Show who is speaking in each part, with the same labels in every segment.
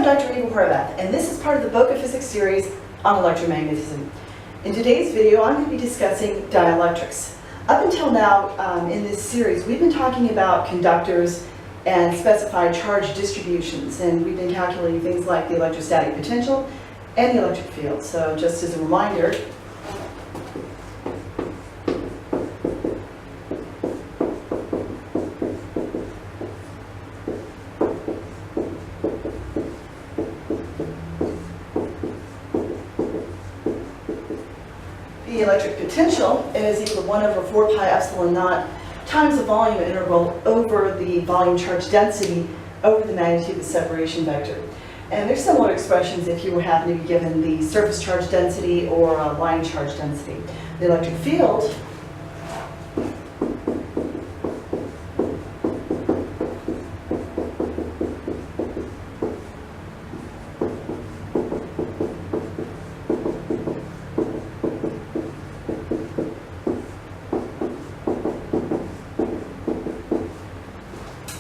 Speaker 1: Dr. Eva Horvath, and this is part of the BocaPhysics series on electromagnetism. In today's video, I'm going to be discussing dielectrics. Up until now, in this series, we've been talking about conductors and specified charge distributions, and we've been calculating things like the electrostatic potential and the electric field. So just as a reminder, the electric potential is equal to 1 over 4 pi epsilon naught times the volume integral over the volume charge density over the magnitude of the separation vector. And there's similar expressions if you were happen to be given the surface charge density or line charge density. The electric field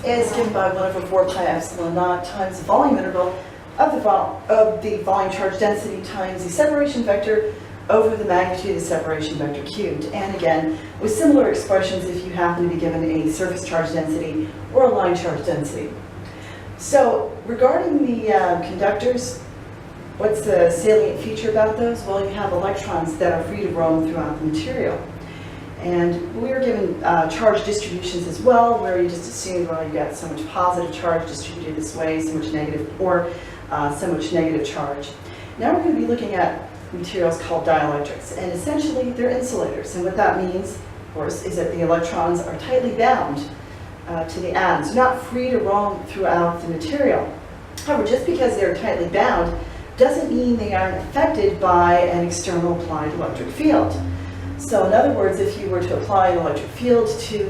Speaker 1: is given by 1 over 4 pi epsilon naught times the volume integral of the volume charge density times the separation vector over the magnitude of the separation vector cubed. And again, with similar expressions if you happen to be given a surface charge density or a line charge density. So regarding the conductors, what's the salient feature about those? Well, you have electrons that are free to roam throughout the material. And we were given charge distributions as well, where you just assume, well, you got so much positive charge distributed this way, so much negative, or so much negative charge. Now we're going to be looking at materials called dielectrics, and essentially they're insulators. And what that means, of course, is that the electrons are tightly bound to the atoms. They're not free to roam throughout the material. However, just because they're tightly bound doesn't mean they aren't affected by an external applied electric field. So in other words, if you were to apply an electric field to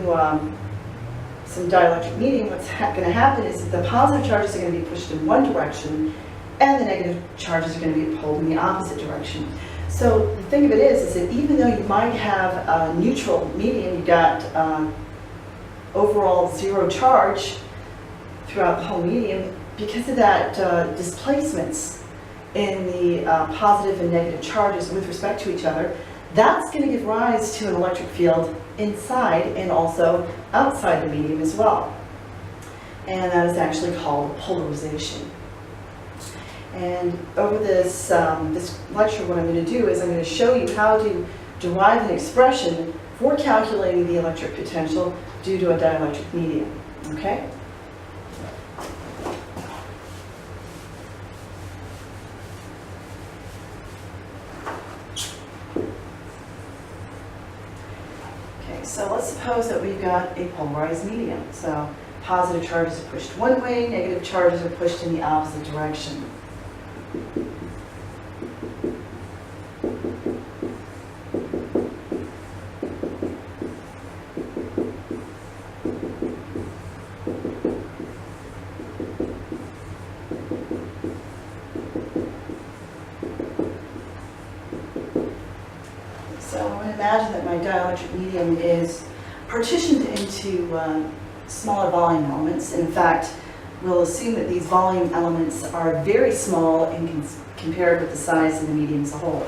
Speaker 1: some dielectric medium, what's going to happen is that the positive charges are going to be pushed in one direction and the negative charges are going to be pulled in the opposite direction. So the thing of it is that even though you might have a neutral medium, you've got overall zero charge throughout the whole medium, because of that displacements in the positive and negative charges with respect to each other, that's going to give rise to an electric field inside and also outside the medium as well. And that is actually called polarization. And over this lecture, what I'm going to do is I'm going to show you how to derive an expression for calculating the electric potential due to a dielectric medium. Okay? So let's suppose that we've got a polarized medium. So positive charges are pushed one way, negative charges are pushed in the opposite direction. So I'm going to imagine that my dielectric medium is partitioned into smaller volume elements. In fact, we'll assume that these volume elements are very small and compared with the size of the medium as a whole.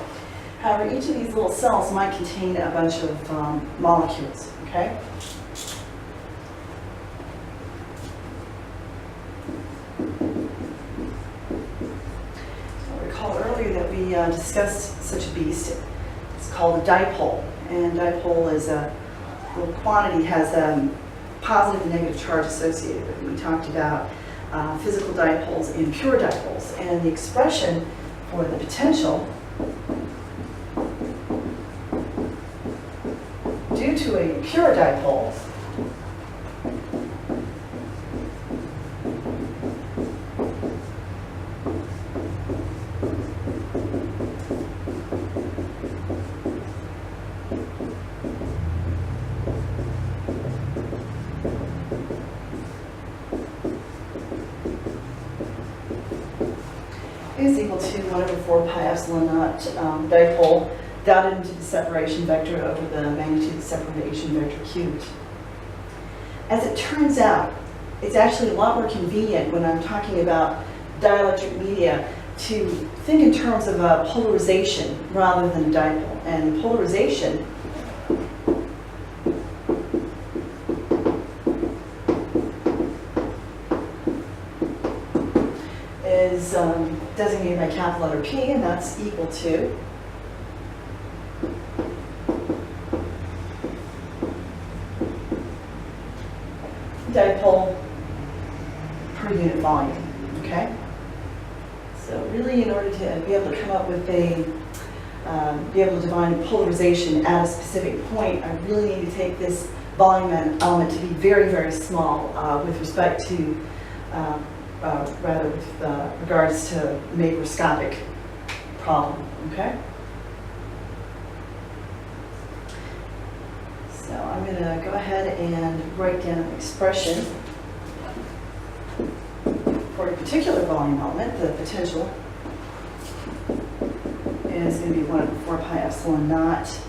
Speaker 1: However, each of these little cells might contain a bunch of molecules, okay? So recall earlier that we discussed such a beast. It's called a dipole, and dipole is a little quantity, has a positive and negative charge associated with it. We talked about physical dipoles and pure dipoles, and the expression for the potential due to a pure dipole is equal to 1 over 4 pi epsilon naught dipole dotted into the separation vector over the magnitude of the separation vector cubed. As it turns out, it's actually a lot more convenient when I'm talking about dielectric media to think in terms of a polarization rather than a dipole. And polarization is designated by capital letter P, and that's equal to dipole per unit volume, okay? So really, in order to be able to come up with a, be able to define polarization at a specific point, I really need to take this volume element to be very, very small with respect to, rather with regards to macroscopic problem, okay? So I'm going to go ahead and write down an expression for a particular volume element. The potential is going to be 1 over 4 pi epsilon naught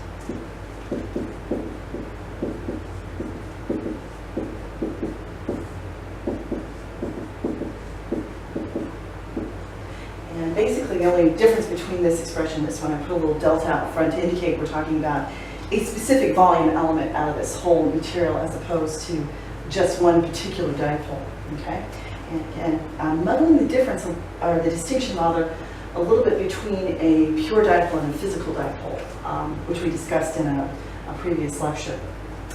Speaker 1: and basically the only difference between this expression and this one, I put a little delta out front to indicate we're talking about a specific volume element out of this whole material as opposed to just one particular dipole, okay? And I'm muddling the difference, or the distinction rather, a little bit between a pure dipole and a physical dipole, which we discussed in a previous lecture.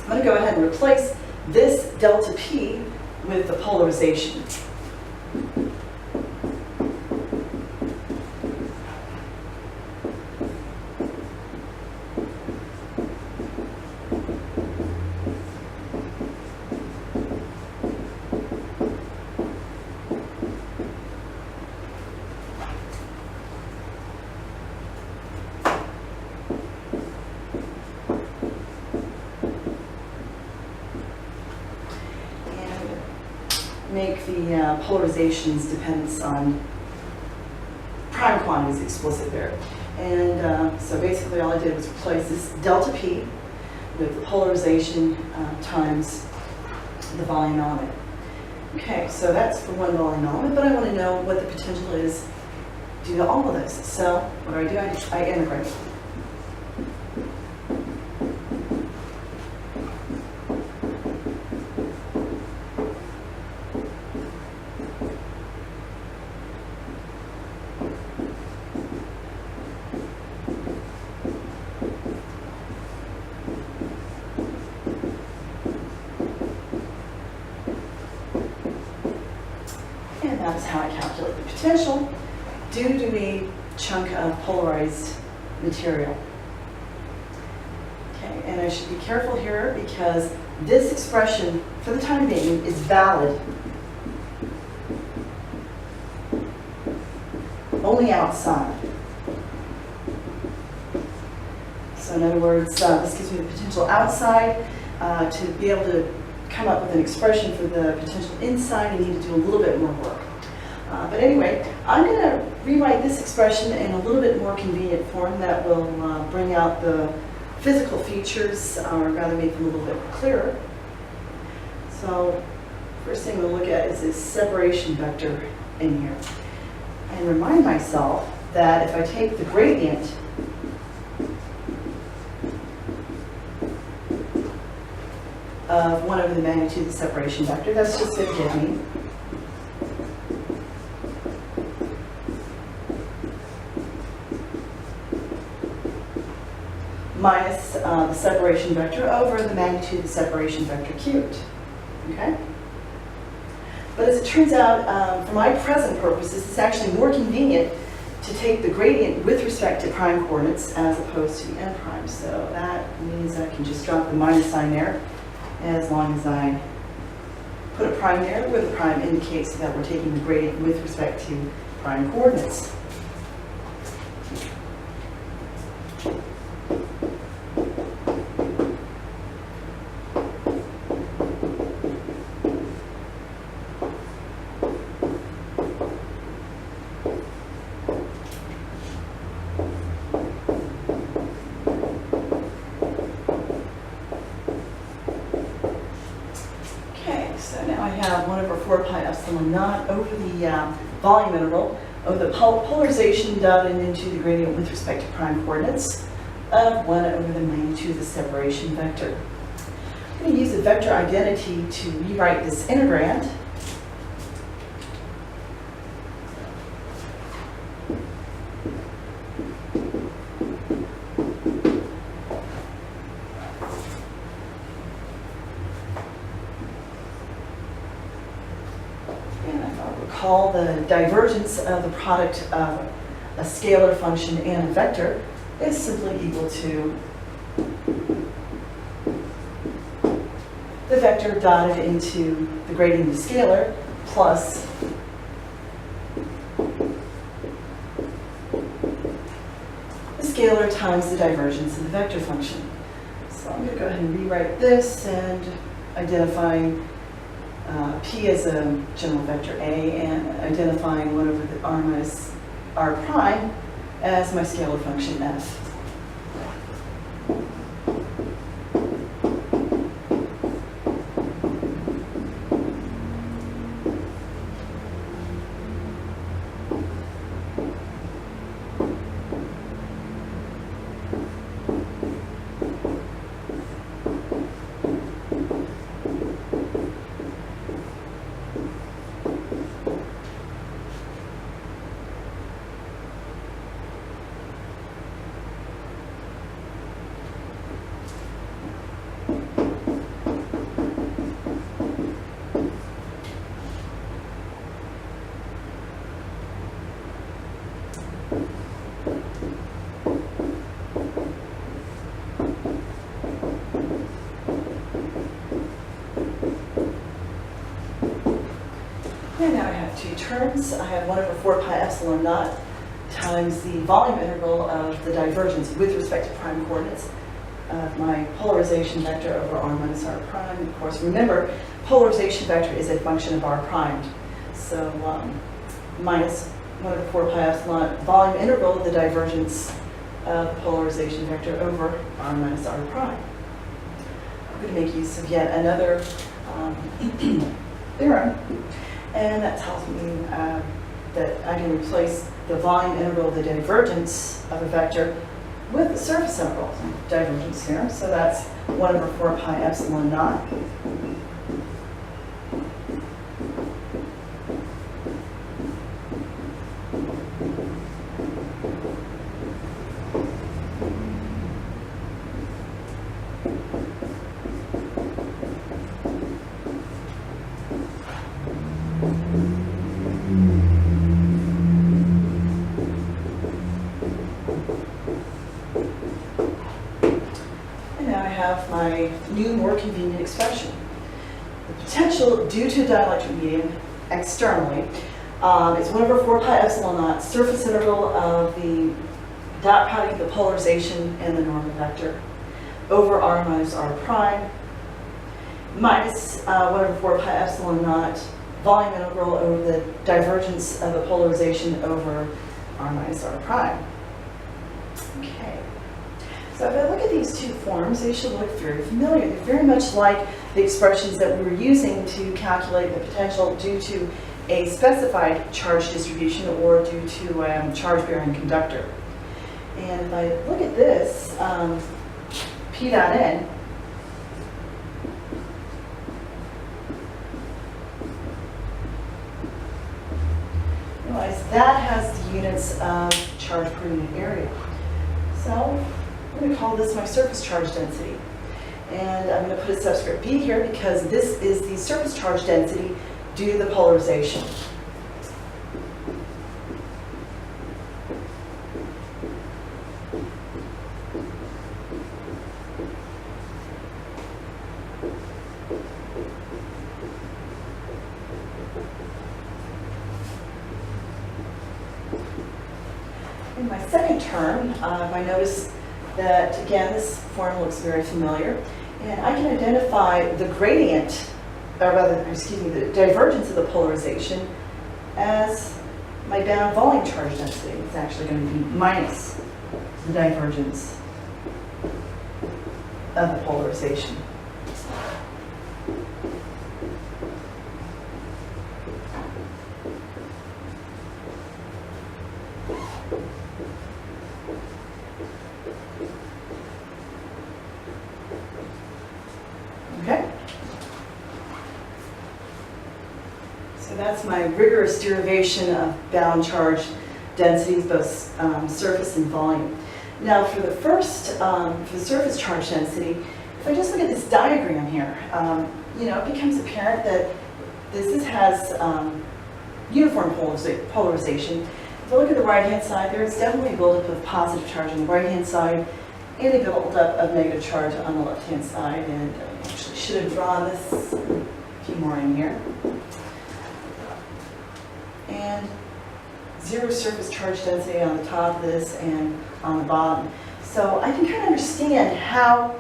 Speaker 1: I'm going to go ahead and replace this delta P with the polarization. Make the polarization's dependence on prime quantities explicit there. And so basically all I did was replace this delta P with the polarization times the volume element. Okay, so that's for one volume element, but I want to know what the potential is due to all of this. So what do? I integrate. And that is how I calculate the potential due to a chunk of polarized material. Okay, and I should be careful here because this expression, for the time being, is valid only outside. So in other words, this gives me the potential outside. To be able to come up with an expression for the potential inside, I need to do a little bit more work. But anyway, I'm going to rewrite this expression in a little bit more convenient form that will bring out the physical features, or rather make them a little bit clearer. So first thing we'll look at is this separation vector in here. And remind myself that if I take the gradient of 1 over the magnitude of the separation vector, that's just going to give me minus the separation vector over the magnitude of the separation vector cubed. Okay? But as it turns out, for my present purposes, it's actually more convenient to take the gradient with respect to prime coordinates as opposed to the n prime. So that means I can just drop the minus sign there as long as I put a prime there where the prime indicates that we're taking the gradient with respect to prime coordinates. So now I have 1 over 4 pi epsilon naught over the volume integral of the polarization dotted into the gradient with respect to prime coordinates of 1 over the magnitude of the separation vector. I'm going to use the vector identity to rewrite this integrand. Call the divergence of the product of a scalar function and a vector is simply equal to the vector dotted into the gradient of the scalar plus the scalar times the divergence of the vector function. So I'm going to go ahead and rewrite this and identify P as a general vector A and identifying 1 over the r minus r prime as my scalar function f. And now I have 2 terms. I have 1 over 4 pi epsilon naught times the volume integral of the divergence with respect to prime coordinates of my polarization vector over r minus r prime. Of course, remember, polarization vector is a function of r prime. So minus 1 over 4 pi epsilon volume integral of the divergence of the polarization vector over r minus r prime. I'm going to make use of yet another theorem. And that tells me that I can replace the volume integral of the divergence of a vector with the surface integral divergence here. So that's 1 over 4 pi epsilon naught. My new, more convenient expression. The potential due to a dielectric medium externally is 1 over 4 pi epsilon naught surface integral of the dot product of the polarization and the normal vector over r minus r prime minus 1 over 4 pi epsilon naught volume integral over the divergence of the polarization over r minus r prime. Okay. So if I look at these 2 forms, they should look very familiar. They're very much like the expressions that we were using to calculate the potential due to a specified charge distribution or due to a charge-bearing conductor. And if I look at this, P dot n, realize that has the units of charge per unit area. So I'm going to call this my surface charge density. And I'm going to put a subscript B here because this is the surface charge density due to the polarization. In my second term, I notice that, again, this form looks very familiar. And I can identify the gradient, or rather, excuse me, the divergence of the polarization as my bound volume charge density. It's actually going to be minus the divergence of the polarization. that's my rigorous derivation of bound charge densities, both surface and volume. Now for the surface charge density, if I just look at this diagram here, it becomes apparent that this has uniform polarization. If you look at the right-hand side, there is definitely a buildup of positive charge on the right-hand side and a buildup of negative charge on the left-hand side. And I actually should have drawn this a few more in here. And zero surface charge density on the top of this and on the bottom. So I can kind of understand how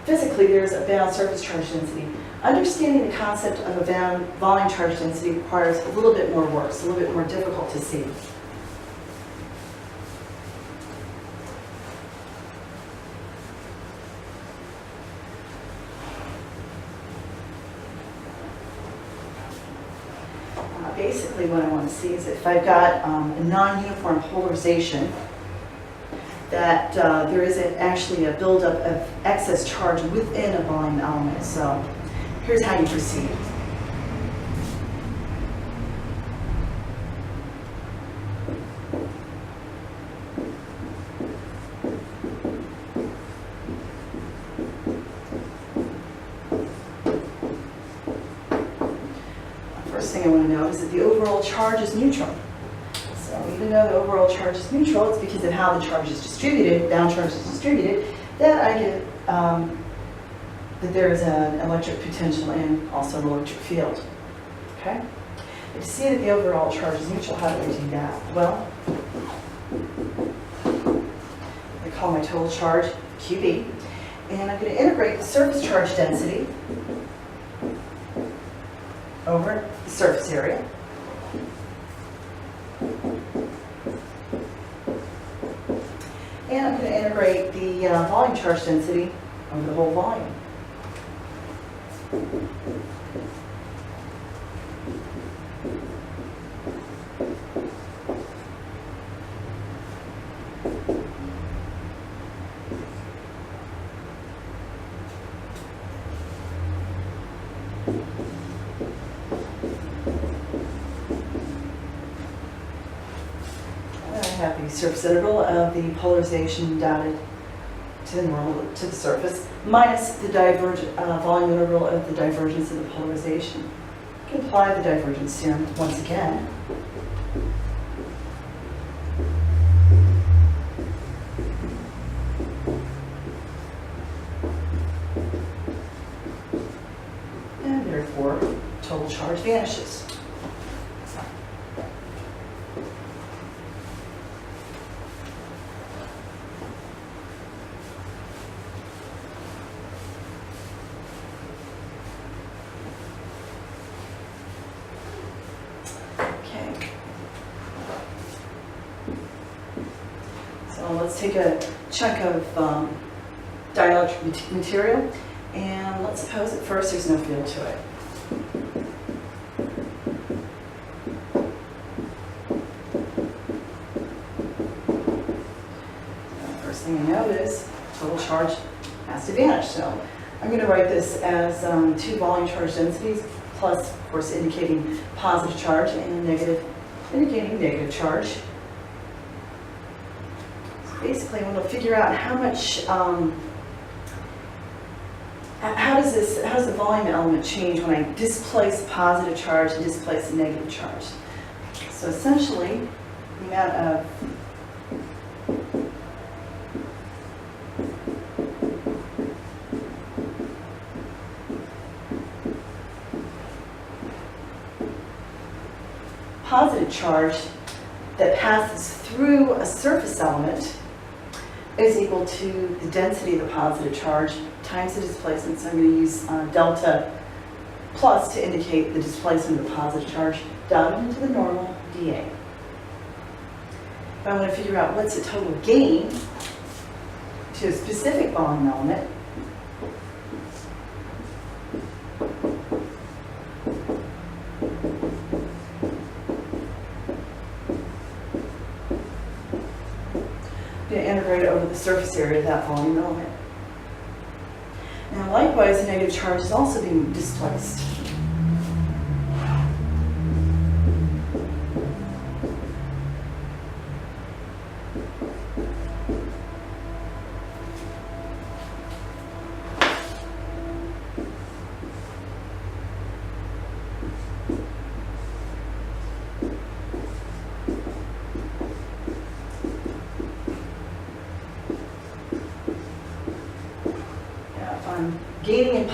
Speaker 1: physically there's a bound surface charge density. Understanding the concept of a bound volume charge density requires a little bit more work, it's a little bit more difficult to see. Basically what I want to see is if I've got a non-uniform polarization, that there is actually a buildup of excess charge within a volume element. So here's how you proceed. First thing I want to know is that the overall charge is neutral. So even though the overall charge is neutral, it's because of how the charge is distributed, bound charge is distributed, that I get that there is an electric potential and also an electric field. Okay? But to see that the overall charge is neutral, how do we do that? Well, I call my total charge QB, and I'm going to integrate the surface charge density over the surface area. And I'm going to integrate the volume charge density over the whole volume. I have the surface integral of the polarization dotted to the normal to the surface minus the volume integral of the divergence of the polarization. You can apply the divergence theorem once again. And therefore, total charge vanishes. Let's take a chunk of dielectric material, and let's suppose at first there's no field to it. First thing I know is total charge has to vanish. So I'm going to write this as two volume charge densities, plus, of course, indicating positive charge and negative, indicating negative charge. Basically, I'm going to figure out how much, how does the volume element change when I displace positive charge and displace a negative charge? So essentially, the amount of positive charge that passes through a surface element is equal to the density of the positive charge times the displacement. So I'm going to use delta plus to indicate the displacement of the positive charge down into the normal dA. If I want to figure out what's the total gain to a specific volume element, integrate over the surface area of that volume element. Now likewise, the negative charge is also being displaced.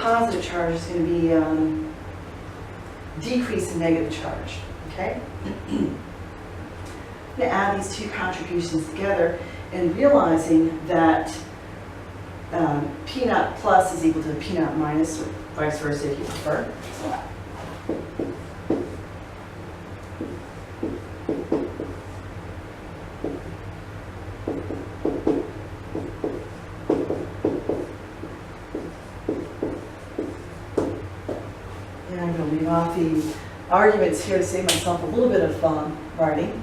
Speaker 1: positive charge is going to be decrease in negative charge, okay? I'm going to add these two contributions together and realizing that P naught plus is equal to P naught minus, or vice versa if you prefer. And I'm going to leave off the arguments here to save myself a little bit of writing.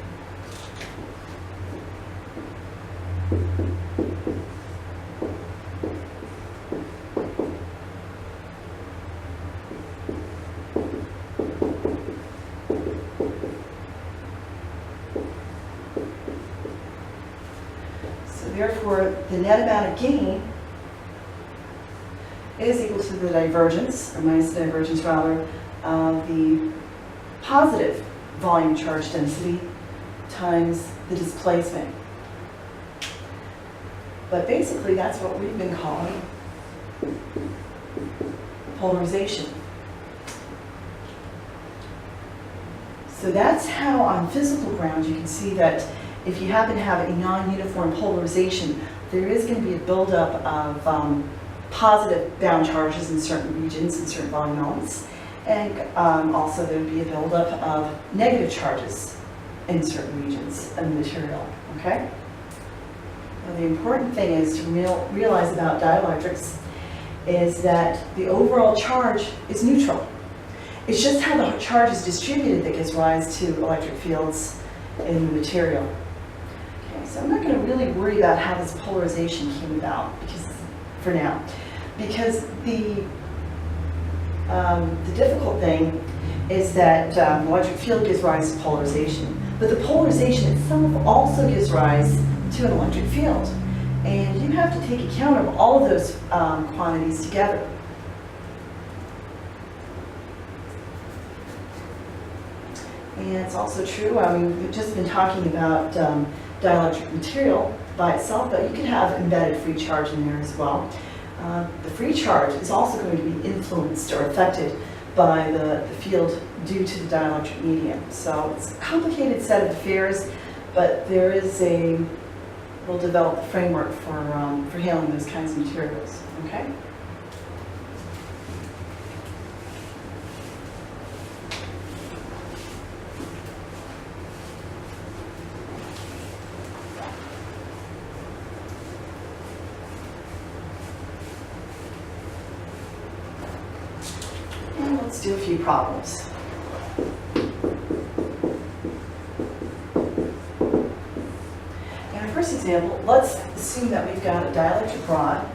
Speaker 1: Therefore, the net amount of gain is equal to the divergence, or minus the divergence rather, of the positive volume charge density times the displacement. But basically, that's what we've been calling polarization. So that's how on physical grounds you can see that if you happen to have a non-uniform polarization, there is going to be a buildup of positive bound charges in certain regions and certain volume elements. And also there would be a buildup of negative charges in certain regions of the material, okay? Now, the important thing is to realize about dielectrics is that the overall charge is neutral. It's just how the charge is distributed that gives rise to electric fields in the material. Okay, so I'm not going to really worry about how this polarization came about for now, because the difficult thing is that electric field gives rise to polarization, but the polarization itself also gives rise to an electric field, and you have to take account of all of those quantities together. And it's also true, I mean, we've just been talking about dielectric material by itself, but you can have embedded free charge in there as well. The free charge is also going to be influenced or affected by the field due to the dielectric medium. So it's a complicated set of affairs, but there is we'll develop the framework for handling those kinds of materials, okay? Let's do a few problems. In our first example, let's assume that we've got a dielectric rod.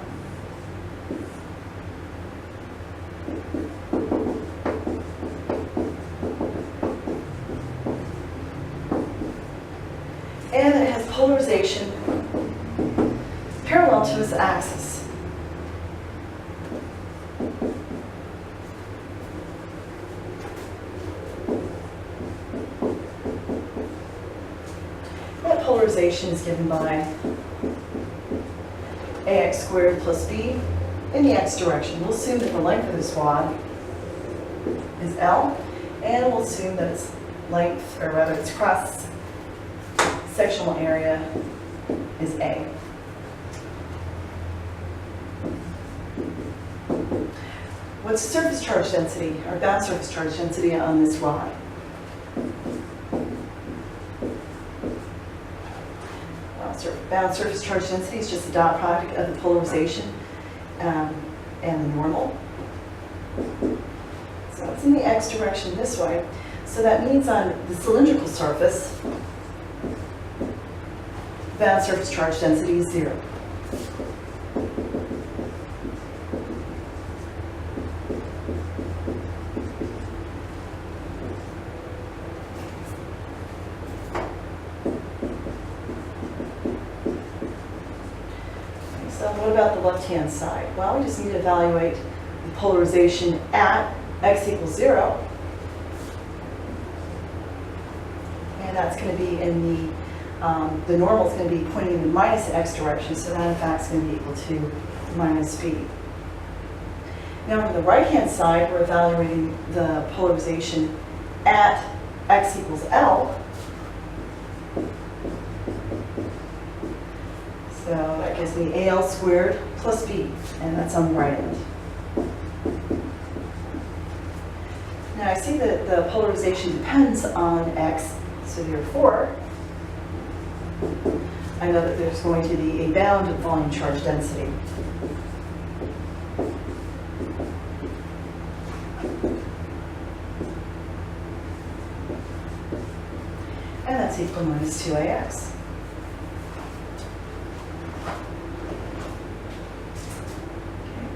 Speaker 1: And it has polarization parallel to its axis. Polarization is given by ax squared plus b in the x direction. We'll assume that the length of this rod is L, and we'll assume that its length, or rather its cross-sectional area is A. What's the surface charge density, or bound surface charge density on this rod? Bound surface charge density is just the dot product of the polarization and the normal. So it's in the x direction this way. So that means on the cylindrical surface, bound surface charge density is 0. So what about the left-hand side? Well, we just need to evaluate the polarization at x equals 0. And that's going to be in the normal is going to be pointing in the minus x direction, so that in fact is going to be equal to minus b. Now on the right-hand side, we're evaluating the polarization at x equals L. So that gives me AL squared plus B, and that's on the right end. Now I see that the polarization depends on x, so therefore, I know that there's going to be a bound of volume charge density. And that's equal to minus 2ax.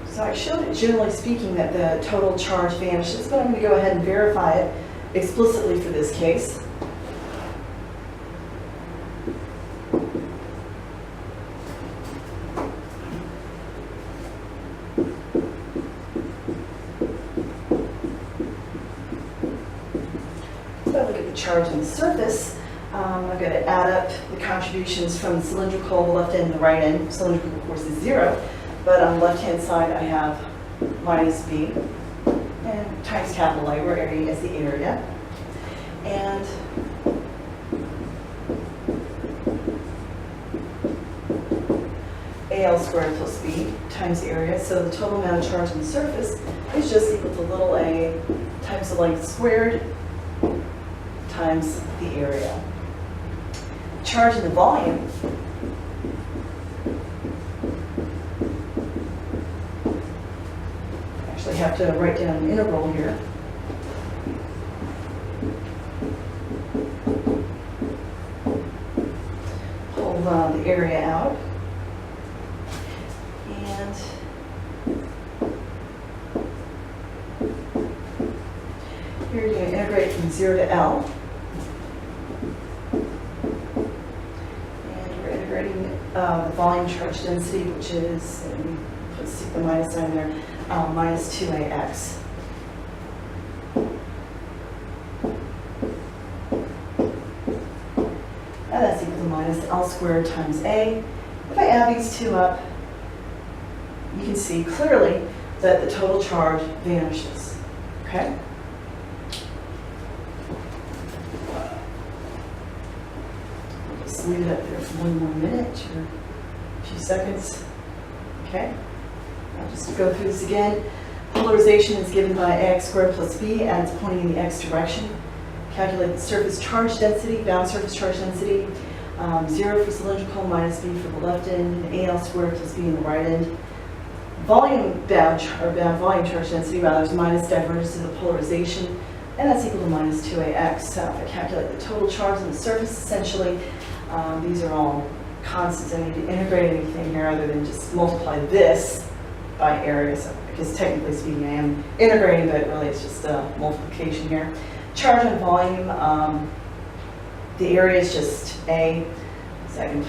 Speaker 1: So I showed it generally speaking that the total charge vanishes, but I'm going to go ahead and verify it explicitly for this case. So I look at the charge on the surface. I'm going to add up the contributions from the cylindrical, the left end, and the right end. Cylindrical, of course, is 0. But on the left-hand side, I have minus B, and times capital A, where area is the area. And AL squared plus B times the area. So the total amount of charge on the surface is just equal to little a times the length squared times the area. Charge in the volume I have to write down an integral here. Pull the area out. And here you're going to integrate from 0 to L. And we're integrating the volume charge density, which is, let's stick the minus sign there, minus 2ax. And that's equal to minus L squared times A. If I add these two up, you can see clearly that the total charge vanishes. Okay? I'll just leave it up there for one more minute or a few seconds. Okay? I'll just go through this again. Polarization is given by ax squared plus b, and it's pointing in the x direction. Calculate the surface charge density, bound surface charge density. 0 for cylindrical, minus b for the left end, and AL squared plus b in the right end. Volume bound volume charge density rather is minus divergence of the polarization, and that's equal to minus 2ax. So if I calculate the total charge on the surface, essentially, these are all constants. I need to integrate anything here other than just multiply this by area. So, because technically speaking, I am integrating, but really it's just a multiplication here. Charge on volume, the area is just A, so I can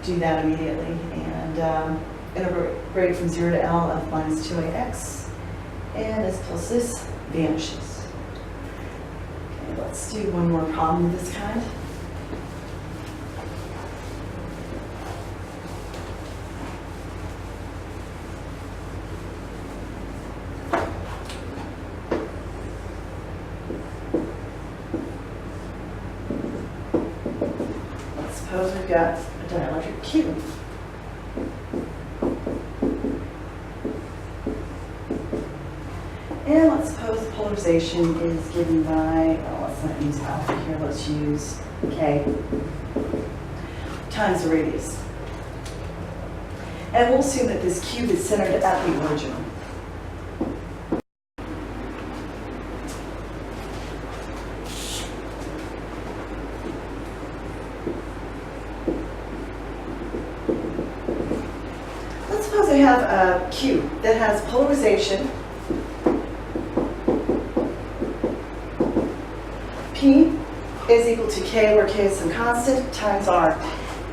Speaker 1: do that immediately, and integrate from 0 to L of minus 2ax, and this plus this vanishes. Okay, let's do one more problem of this kind. Suppose we've got a dielectric cube. And let's suppose the polarization is given by, well, let's not use alpha here, let's use K times the radius. And we'll assume that this cube is centered at the origin. I have a cube that has polarization P is equal to K, where K is some constant, times R.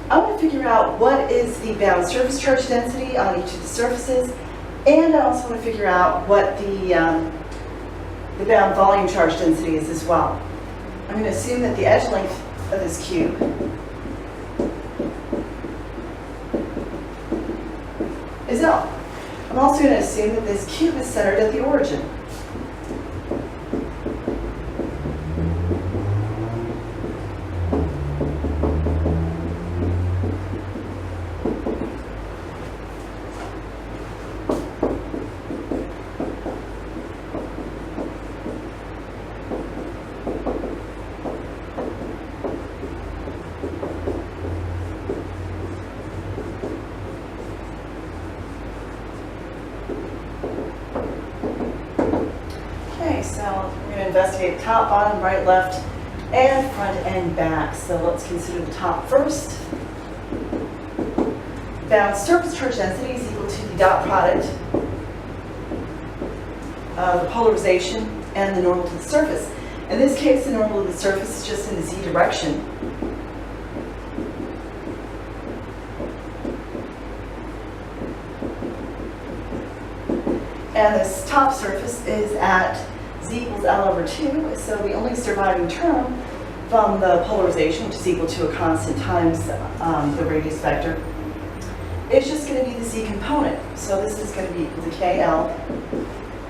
Speaker 1: I want to figure out what is the bound surface charge density on each of the surfaces, and I also want to figure out what the bound volume charge density is as well. I'm going to assume that the edge length of this cube is L. I'm I'm also going to assume that this cube is centered at the origin. So we're going to investigate top, bottom, right, left, and front and back. So let's consider the top first. Bound surface charge density is equal to the dot product of the polarization and the normal to the surface. In this case, the normal to the surface is just in the z direction. And this top surface is at z equals L over 2, so the only surviving term from the polarization, which is equal to a constant times the radius vector, is just going to be the z component. So this is going to be equal to KL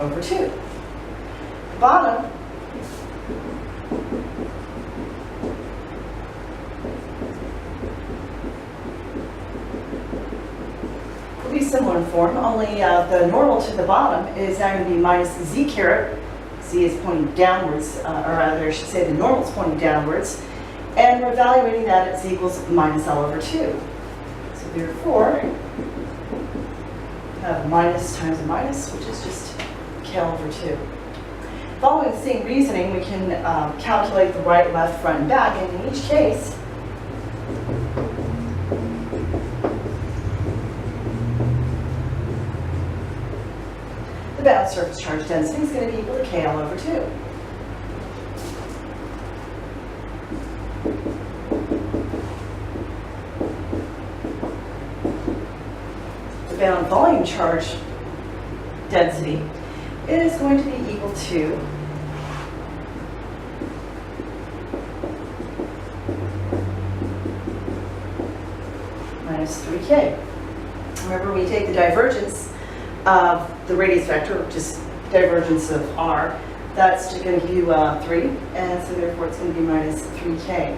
Speaker 1: over 2. The bottom will be similar in form, only the normal to the bottom is now going to be minus z caret. Z is pointing downwards, or rather I should say the normal is pointing downwards, and we're evaluating that at z equals minus L over 2. So therefore, minus times a minus, which is just K over 2. Following the same reasoning, we can calculate the right, left, front, and back, and in each case, the bound surface charge density is going to be equal to KL over 2. The bound volume charge density is going to be equal to minus 3K. Remember, when you take the divergence of the radius vector, which is divergence of r, that's just going to give you 3, and so therefore it's going to be minus 3K.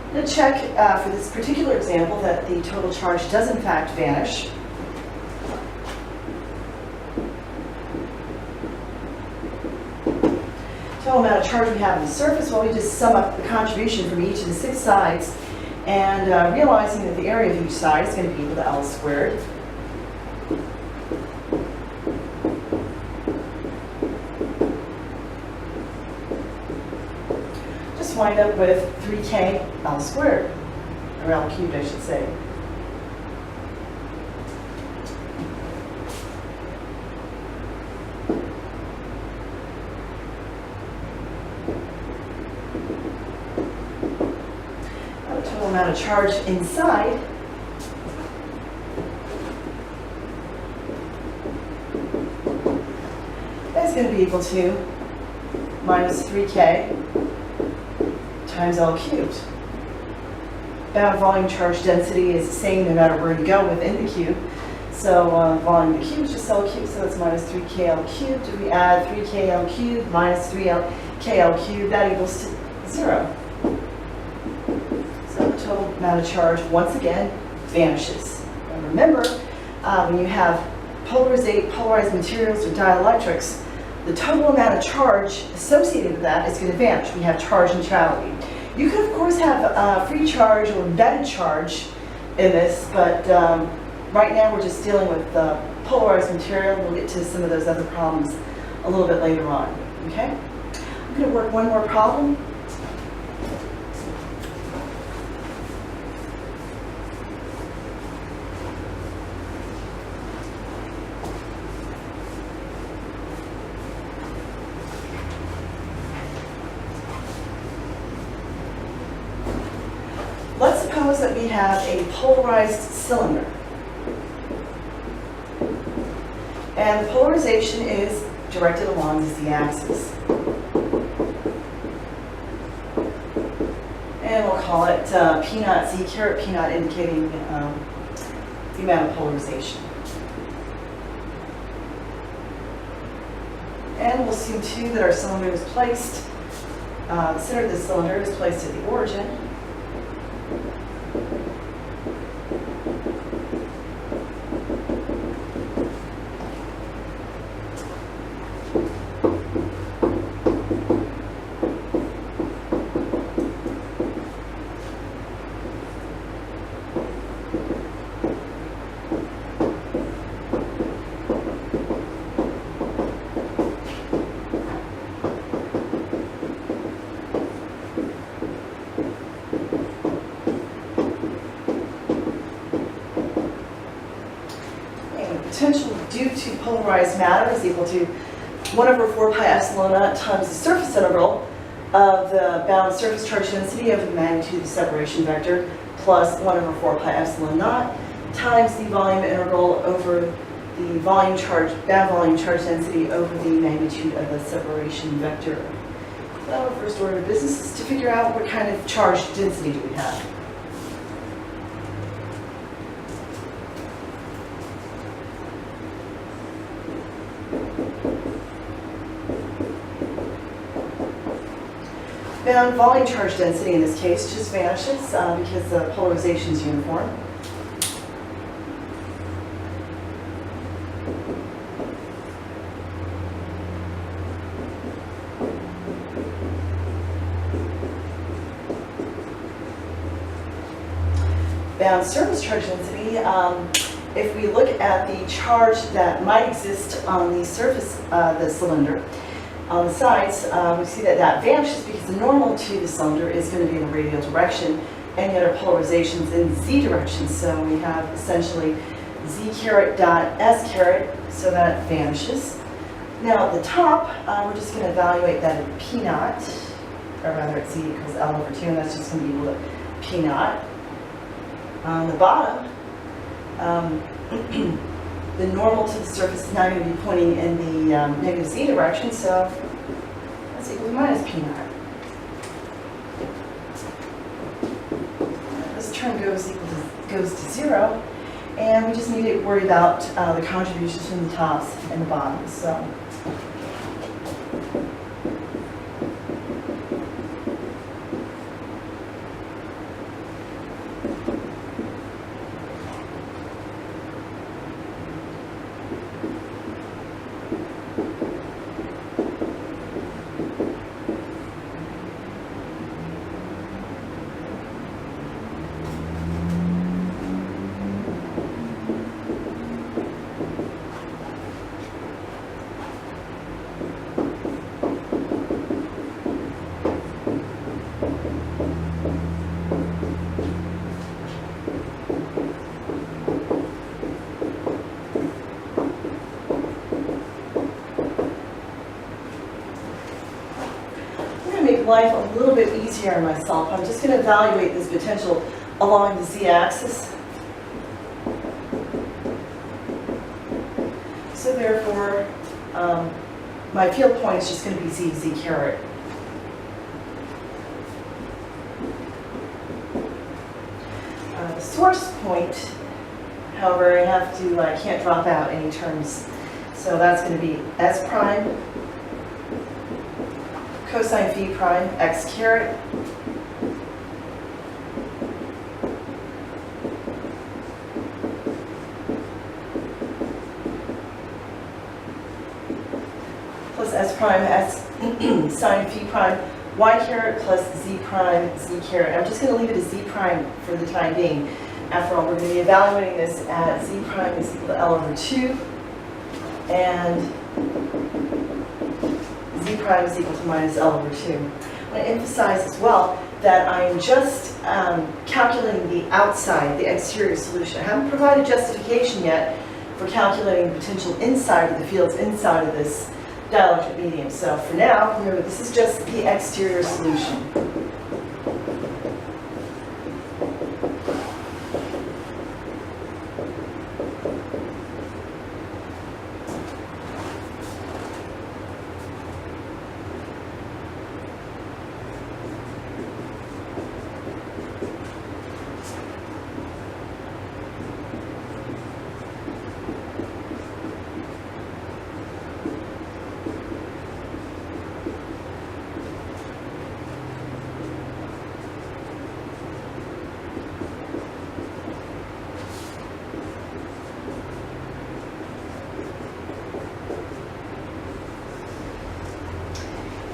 Speaker 1: I'm going to check for this particular example that the total charge does in fact vanish. Total amount of charge we have on the surface, well, we just sum up the contribution from each of the 6 sides, and realizing that the area of each side is going to be equal to L squared. Wind up with 3K L squared, or L cubed, I should say. Now the total amount of charge inside is going to be equal to minus 3K times L cubed. Bound volume charge density is the same no matter where you go within the cube. So volume of the cube is just L cubed, so it's minus 3KL cubed. If we add 3KL cubed minus 3KL cubed, that equals to 0. So the total amount of charge, once again, vanishes. And remember, when you have polarized materials or dielectrics, the total amount of charge associated with that is going to vanish. We have charge neutrality. You could, of course, have free charge or embedded charge in this, but right now we're just dealing with polarized material. We'll get to some of those other problems a little bit later on. Okay? I'm going to work one more problem. Let's suppose that we have a polarized cylinder. And the polarization is directed along the z-axis. And we'll call it P naught z caret, P naught indicating the amount of polarization. And we'll assume too that our cylinder is placed, the center of the cylinder is placed at the origin. Potential due to polarized matter is equal to 1/4 pi epsilon naught times the surface integral of the bound surface charge density over the magnitude of the separation vector plus 1/4 pi epsilon naught times the volume integral over the bound volume charge density over the magnitude of the separation vector. So first order of business is to figure out what kind of charge density do we have. Bound volume charge density in this case just vanishes because the polarization is uniform. Bound surface charge density, if we look at the charge that might exist on the surface of the cylinder, on the sides, we see that that vanishes because the normal to the cylinder is going to be in the radial direction, and yet our polarization is in the z direction. So we have essentially z caret dot s caret, so that vanishes. Now at the top, we're just going to evaluate that at p naught, or rather at z equals L over 2, and that's just going to be equal to p naught. On the bottom, the normal to the surface is now going to be pointing in the negative z direction, so that's equal to minus p naught. This term goes to 0, and we just need to worry about the contributions from the tops and the bottoms. So. Life a little bit easier on myself. I'm just going to evaluate this potential along the z-axis. So therefore, my field point is just going to be z caret. The source point, however, I can't drop out any terms. So that's going to be s prime cosine phi prime x caret plus s prime s sine phi prime y caret plus z prime z caret. I'm just going to leave it as z prime for the time being. After all, we're going to be evaluating this at z prime is equal to L over 2 and z prime is equal to minus L over 2. I want to emphasize as well that I'm just calculating the outside, the exterior solution. I haven't provided justification yet for calculating the potential inside of the fields inside of this dielectric medium. So for now, remember, this is just the exterior solution.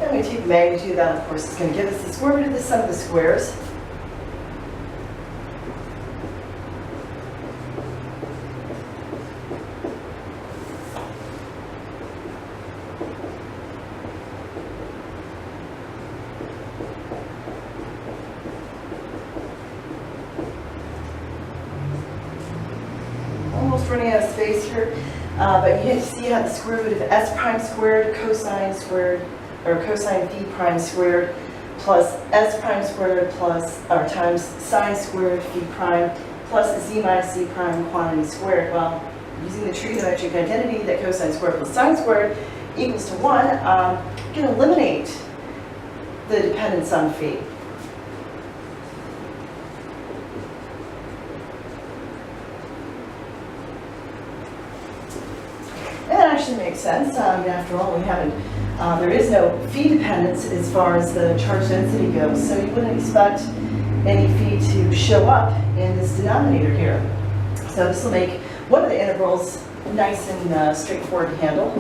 Speaker 1: I'm going to take the magnitude of that, of course, is going to give us the square root of the sum of the squares. Almost running out of space here, but you see how the square root of s prime squared cosine squared, or cosine phi prime squared, plus s prime squared plus, or times sine squared phi prime, plus z minus z prime quantity squared. Well, using the trigonometric identity that cosine squared plus sine squared equals to 1, you can eliminate the dependence on phi. That actually makes sense. After all, we haven't, there is no phi dependence as far as the charge density goes, so you wouldn't expect any phi to show up in this denominator here. So this will make one of the integrals nice and straightforward to handle.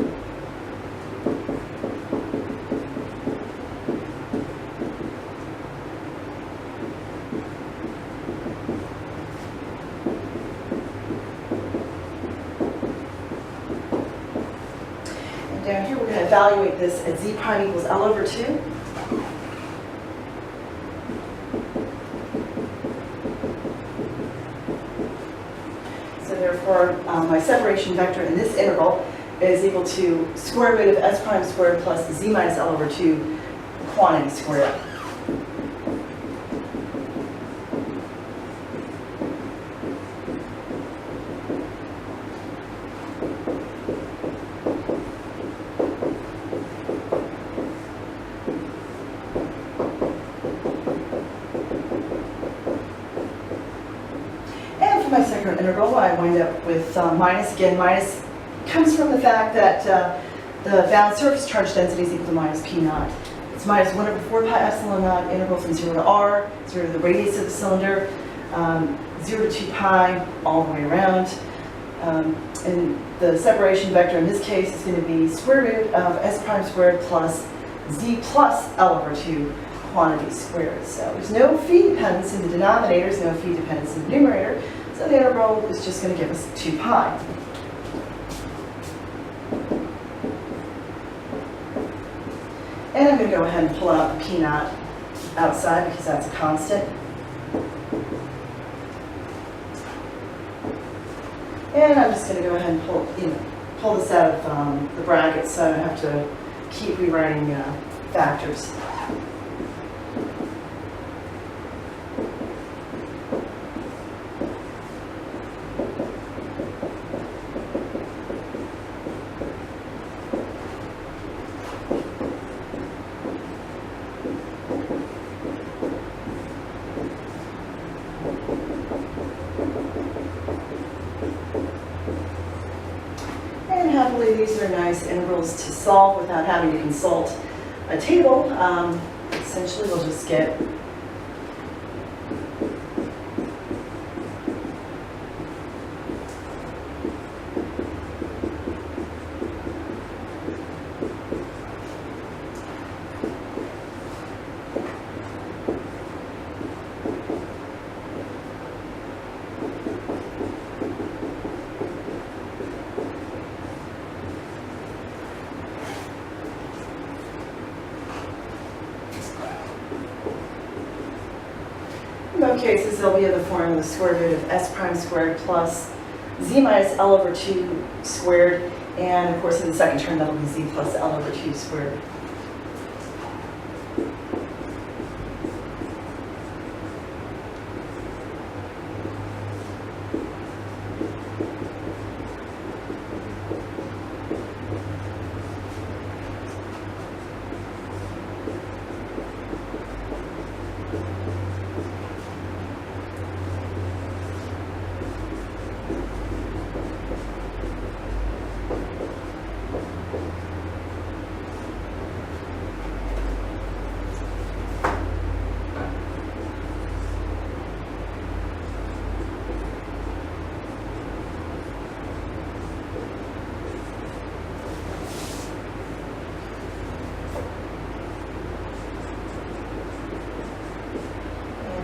Speaker 1: Down here, we're going to evaluate this at z prime equals L over 2. So therefore, my separation vector in this interval is equal to square root of s prime squared plus z minus L over 2 quantity squared. My second integral, I wind up with minus. Again, minus comes from the fact that the bound surface charge density is equal to minus p naught. It's minus 1 over 4 pi epsilon naught, integral from 0 to r, 0 to the radius of the cylinder, 0 to 2 pi, all the way around. And the separation vector in this case is going to be square root of s prime squared plus z plus L over 2 quantity squared. So there's no phi dependence in the denominator, there's no phi dependence in the numerator. So the integral is just going to give us 2 pi. And I'm going to go ahead and pull out the p naught outside because that's a constant. And I'm just going to go ahead and pull this out of the brackets so I don't have to keep rewriting factors. Happily, these are nice integrals to solve without having to consult a table. Essentially, we'll just get in both cases, they'll be in the form of the square root of s prime squared plus z minus L over 2 squared, and of course in the second term that'll be z plus L over 2 squared.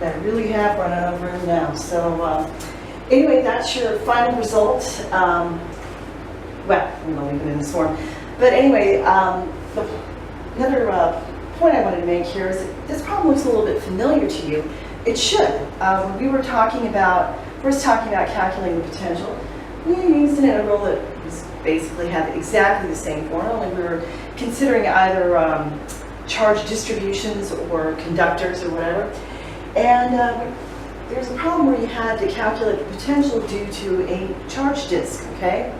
Speaker 1: And I really have run out of room now. So anyway, that's your final result. Well, I'm going to leave it in this form. But anyway, another point I wanted to make here is that this problem looks a little bit familiar to you. It should. When we were talking about, first talking about calculating the potential, we used an integral that was basically had exactly the same formula, only we were considering either charge distributions or conductors or whatever. And there's a problem where you had to calculate the potential due to a charge disk, okay?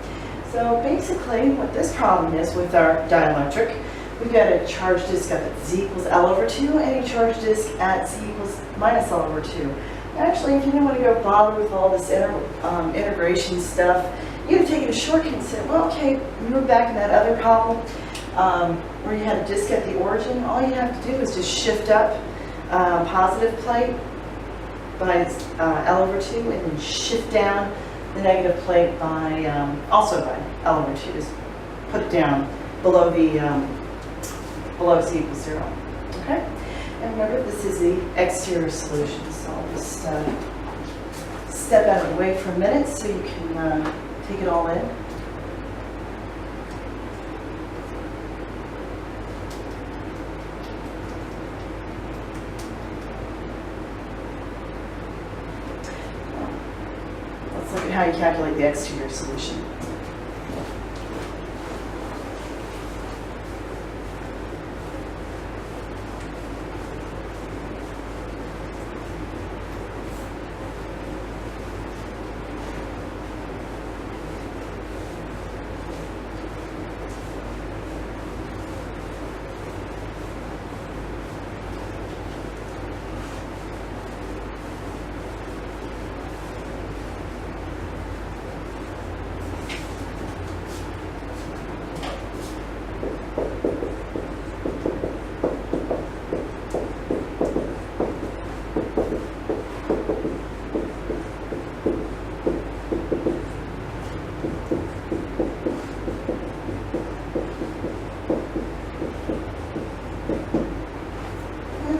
Speaker 1: So basically what this problem is with our dielectric, we've got a charge disk at z equals L over 2 and a charge disk at z equals minus L over 2. Actually, if you didn't want to go bother with all this integration stuff, you could have taken a shortcut and said, well, okay, remember back in that other problem where you had a disk at the origin, all you have to do is just shift up positive plate by L over 2 and then shift down the negative plate by, also by L over 2. Just put it down below the below z equals 0. Okay? And remember, this is the exterior solution. So I'll just step out of the way for a minute so you can take it all in. Let's look at how you calculate the exterior solution.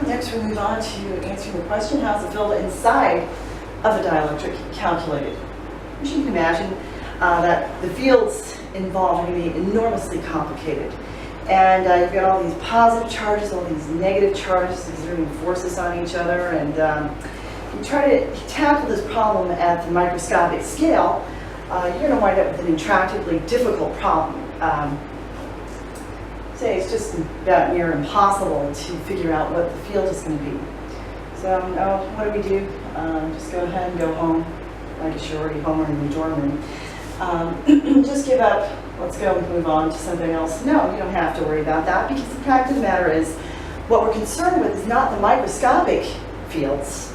Speaker 1: Next, we move on to answering the question, how is the field inside of a dielectric calculated? As you can imagine, that the fields involved are going to be enormously complicated. And you've got all these positive charges, all these negative charges exerting forces on each other. And you try to tackle this problem at the microscopic scale, you're going to wind up with an intractably difficult problem. Say it's just about near impossible to figure out what the field is going to be. So what do? Just go ahead and go home, like you're already home or in your dorm room. Just give up, let's go and move on to something else. No, you don't have to worry about that, because the fact of the matter is, what we're concerned with is not the microscopic fields.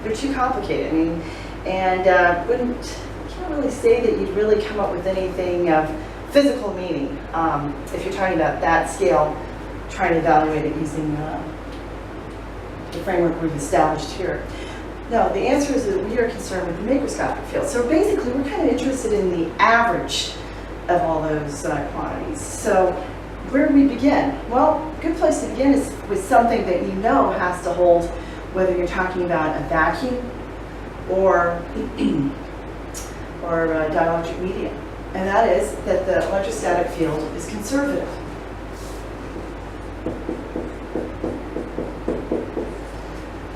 Speaker 1: They're too complicated. I mean, and can't really say that you'd really come up with anything of physical meaning if you're talking about that scale, trying to evaluate it using the framework we've established here. No, the answer is that we are concerned with the macroscopic field. So basically, we're kind of interested in the average of all those quantities. So where do we begin? Well, a good place to begin is with something that you know has to hold, whether you're talking about a vacuum or a dielectric medium. And that is that the electrostatic field is conservative.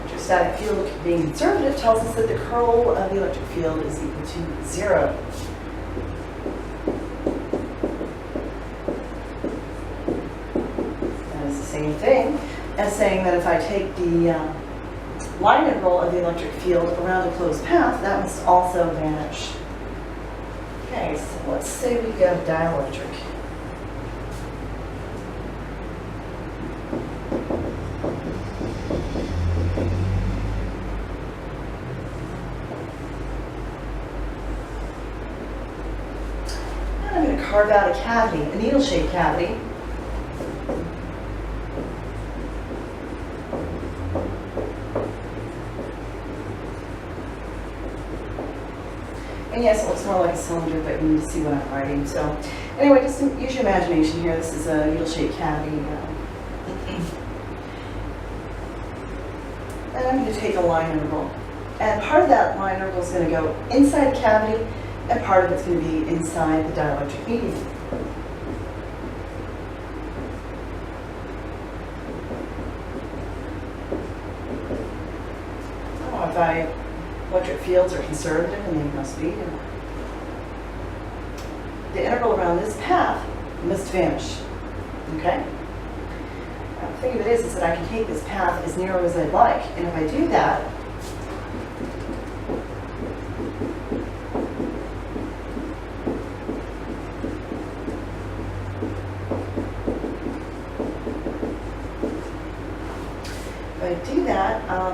Speaker 1: Electrostatic field being conservative tells us that the curl of the electric field is equal to 0. That is the same thing as saying that if I take the line integral of the electric field around a closed path, that must also vanish. Okay, so let's say we go dielectric. And I'm going to carve out a cavity, a needle-shaped cavity. And yes, it looks more like a cylinder, but you need to see what I'm writing. So anyway, just use your imagination here. This is a needle-shaped cavity. and I'm going to take a line interval. And part of that line interval is going to go inside the cavity, and part of it's going to be inside the dielectric medium. If electric fields are conservative, and they must be, the integral around this path must vanish. Okay? Now, the thing of it is that I can take this path as narrow as I'd like, and if I do that,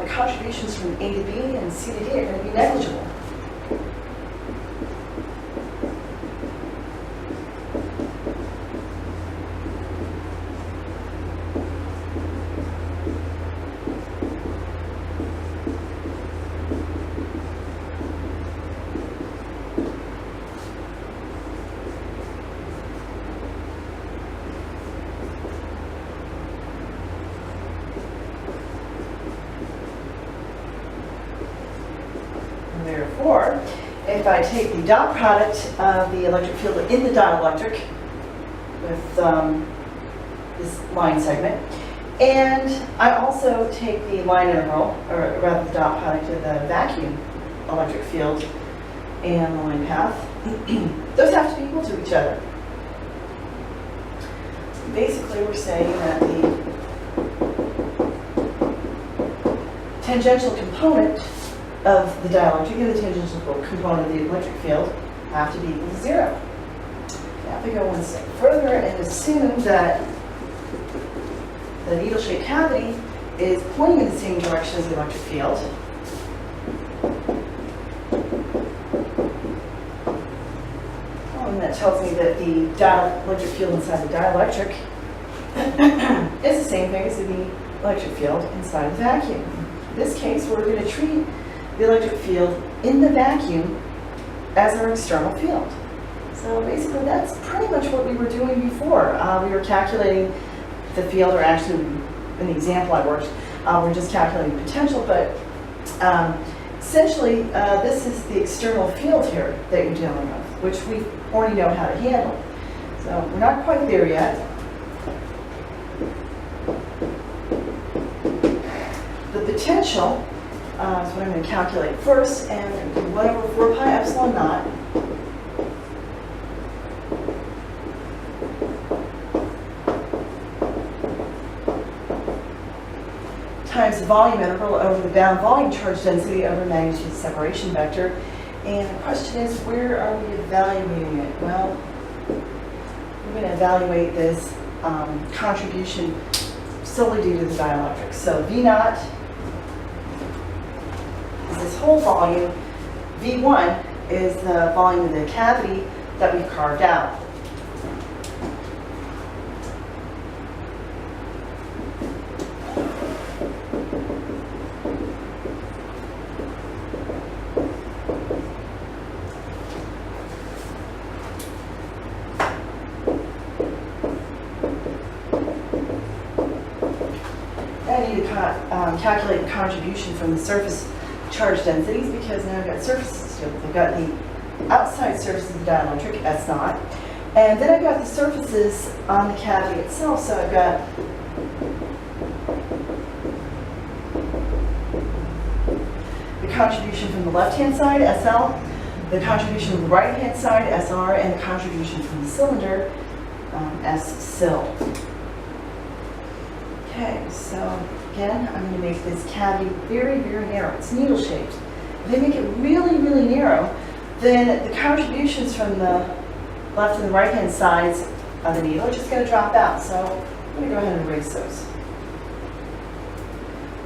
Speaker 1: the contributions from A to B and C to D are going to be negligible. Therefore, if I take the dot product of the electric field in the dielectric with this line segment, and I also take the line integral, or rather the dot product of the vacuum electric field and the line path, those have to be equal to each other. Basically, we're saying that the tangential component of the dielectric and the tangential component of the electric field have to be equal to 0. Now if we go one step further and assume that the needle-shaped cavity is pointing in the same direction as the electric field, and that tells me that the electric field inside the dielectric is the same thing as the electric field inside the vacuum. In this case, we're going to treat the electric field in the vacuum as our external field. So basically that's pretty much what we were doing before. We were calculating the field, or actually in the example I worked, we're just calculating potential, but essentially this is the external field here that you're dealing with, which we already know how to handle. So we're not quite there yet. The potential is what I'm going to calculate first, and 1 over 4 pi epsilon naught times the volume integral over the bound volume charge density over magnitude separation vector. And the question is, where are we evaluating it? Well, we're going to evaluate this contribution solely due to the dielectrics. So V naught is this whole volume. V1 is the volume of the cavity that we've carved out. I need to calculate the contribution from the surface charge densities, because now I've got surfaces to deal with. I've got the outside surface of the dielectric, S naught, and then I've got the surfaces on the cavity itself. So I've got the contribution from the left-hand side, SL, the contribution from the right-hand side, SR, and the contribution from the cylinder, SCil. Okay, so again, I'm going to make this cavity very, very narrow. It's needle-shaped. If I make it really, really narrow, then the contributions from the left and the right-hand sides of the needle are just going to drop out. So I'm going to go ahead and erase those.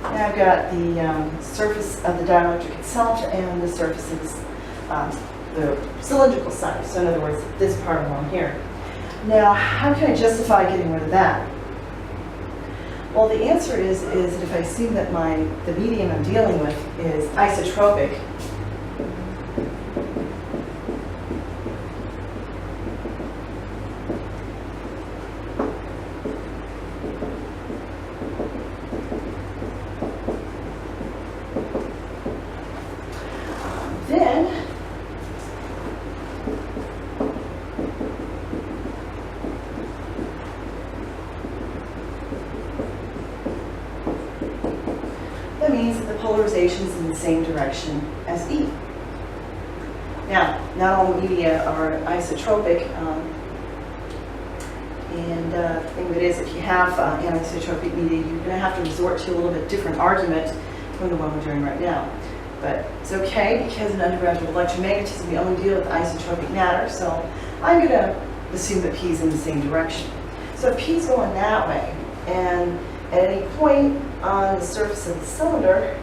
Speaker 1: Now I've got the surface of the dielectric itself and the surfaces, the cylindrical side. So in other words, this part along here. Now, how can I justify getting rid of that? Well, the answer is that if I assume that the medium I'm dealing with is isotropic, means that the polarization is in the same direction as E. Now, not all media are isotropic, and the thing of it is, if you have anisotropic media, you're going to have to resort to a little bit different argument from the one we're doing right now. But it's okay, because in undergraduate electromagnetism, we only deal with isotropic matter, so I'm going to assume that P is in the same direction. So if P is going that way, and at any point on the surface of the cylinder,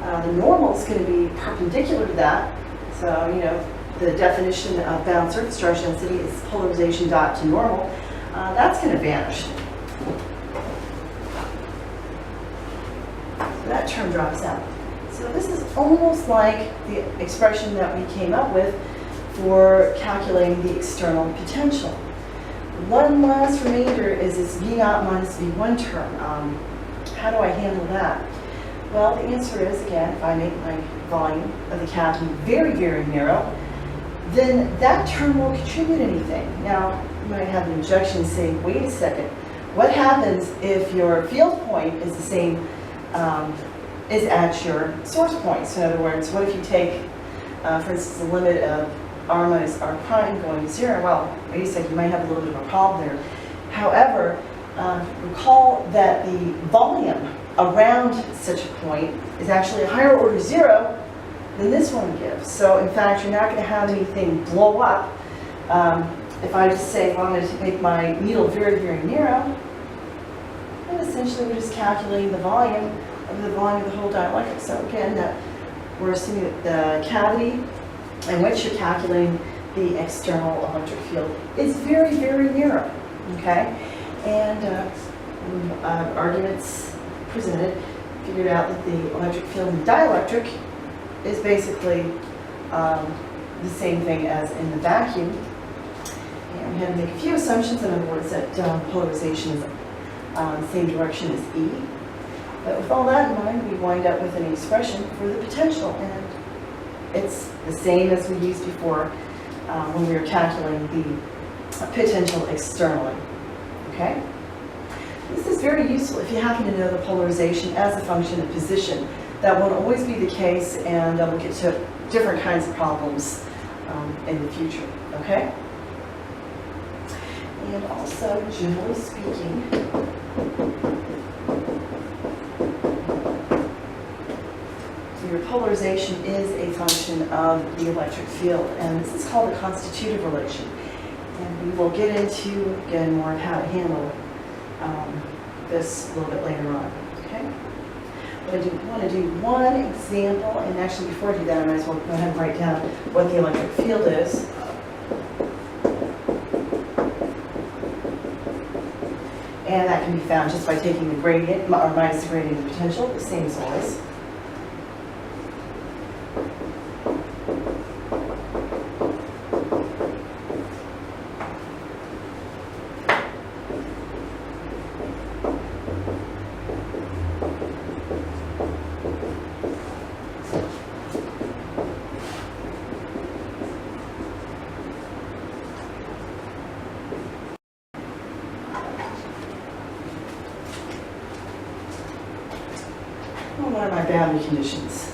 Speaker 1: the normal is going to be perpendicular to that. So, you know, the definition of bound surface charge density is polarization dot to normal. That's going to vanish. So that term drops out. So this is almost like the expression that we came up with for calculating the external potential. One last remainder is this V naught minus V1 term. How do I handle that? Well, the answer is, again, if I make my volume of the cavity very, very narrow, then that term won't contribute anything. Now, you might have an objection saying, wait a second, what happens if your field point is the same, is at your source point? So in other words, what if you take, for instance, the limit of r minus r prime going to 0? Well, wait a second, you might have a little bit of a problem there. However, recall that the volume around such a point is actually a higher order 0 than this one gives. So in fact, you're not going to have anything blow up. If I just say, well, I'm going to make my needle very, very narrow, then essentially we're just calculating the volume of the whole dielectric. So again, that we're assuming that the cavity in which you're calculating the external electric field is very, very narrow. Okay? And arguments presented figured out that the electric field in the dielectric is basically the same thing as in the vacuum. And we had to make a few assumptions. In other words, that polarization is the same direction as E. But with all that in mind, we wind up with an expression for the potential. And it's the same as we used before when we were calculating the potential externally. Okay? This is very useful if you happen to know the polarization as a function of position. That won't always be the case, and we'll get to different kinds of problems in the future. Okay? And also, generally speaking, your polarization is a function of the electric field, and this is called the constitutive relation. And we will get into, again, more of how to handle this a little bit later on. Okay? But I do want to do one example, and actually before I do that, I might as well go ahead and write down what the electric field is. And that can be found just by taking the gradient, or minus the gradient of potential, the same as always. What are my boundary conditions?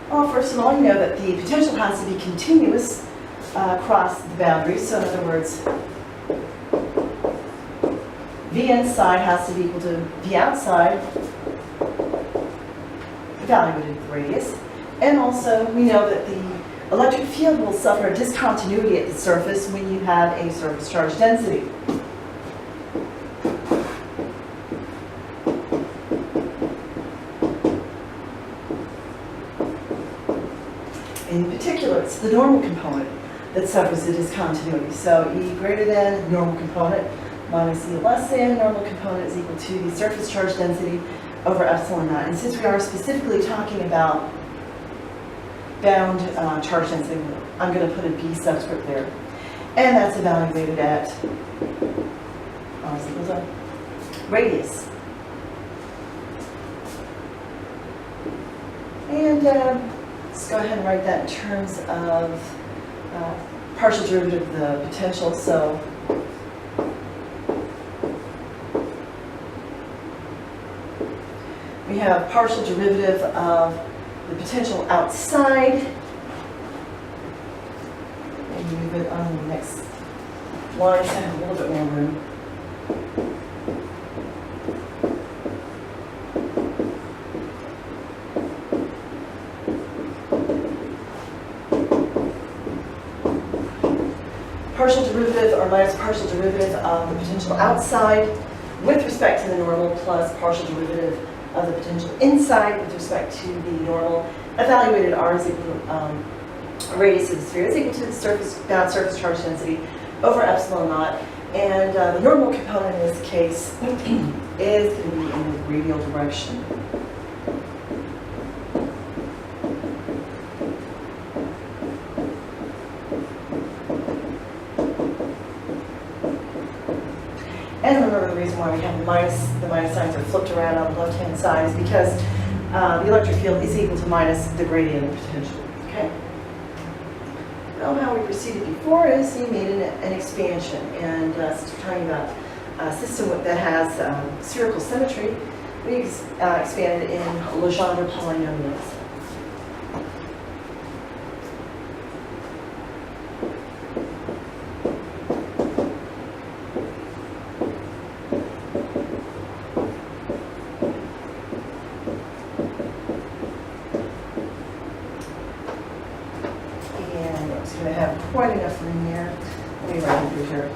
Speaker 1: Well, first of all, you know that the potential has to be continuous across the boundaries. So in other words, V inside has to be equal to V outside, evaluated with the radius. And also, we know that the electric field will suffer a discontinuity at the surface when you have a surface charge density. In particular, it's the normal component that suffers the discontinuity. So E greater than normal component minus E less than normal component is equal to the surface charge density over epsilon naught. And since we are specifically talking about bound charge density, I'm going to put a B subscript there. And that's evaluated at radius. And let's go ahead and write that in terms of partial derivative of the potential. So we have partial derivative of the potential outside. Maybe move it on the next line so I have a little bit more room. Partial derivative or minus partial derivative of the potential outside with respect to the normal plus partial derivative of the potential inside with respect to the normal. Evaluated R is equal to radius of the sphere is equal to the surface bound surface charge density over epsilon naught. And the normal component in this case is going to be in the radial direction. And remember, the reason why we have the minus signs are flipped around on the left-hand side is because the electric field is equal to minus the gradient of potential. Okay. Now, how we proceeded before is you made an expansion, and since we're talking about a system that has spherical symmetry, we expanded in Legendre polynomials. Going to have quite enough room here. Let me write it through here.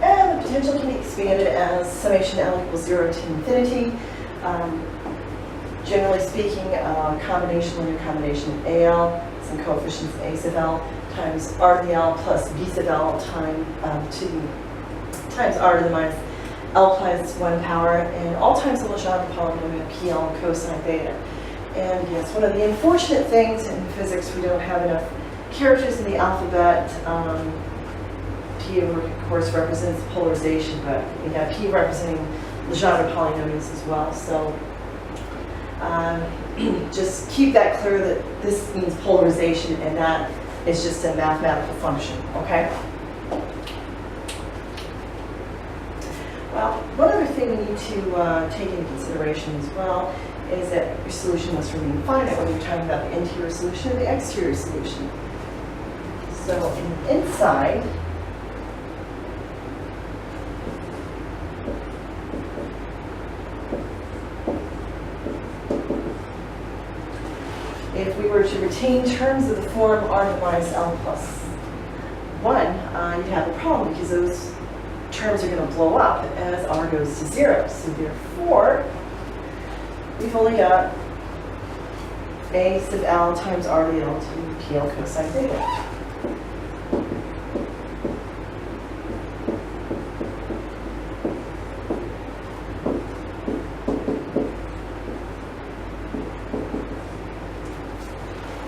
Speaker 1: And the potential can be expanded as summation L equals 0 to infinity. Generally speaking, linear combination of AL, some coefficients A sub L, times R to the L plus B sub L times R to the minus L plus 1 power, and all times the Legendre polynomial PL cosine theta. And yes, one of the unfortunate things in physics, we don't have enough characters in the alphabet. P, of course, represents polarization, but we have P representing Legendre polynomials as well. So just keep that clear that this means polarization and that is just a mathematical function, okay? Well, one other thing we need to take into consideration as well is that your solution must remain finite when you're talking about the interior solution or the exterior solution. So in the inside, if we were to retain terms of the form R to the minus L plus 1, you'd have a problem because those terms are going to blow up as R goes to 0. So therefore, we've only got A sub L times R to the L to PL cosine theta.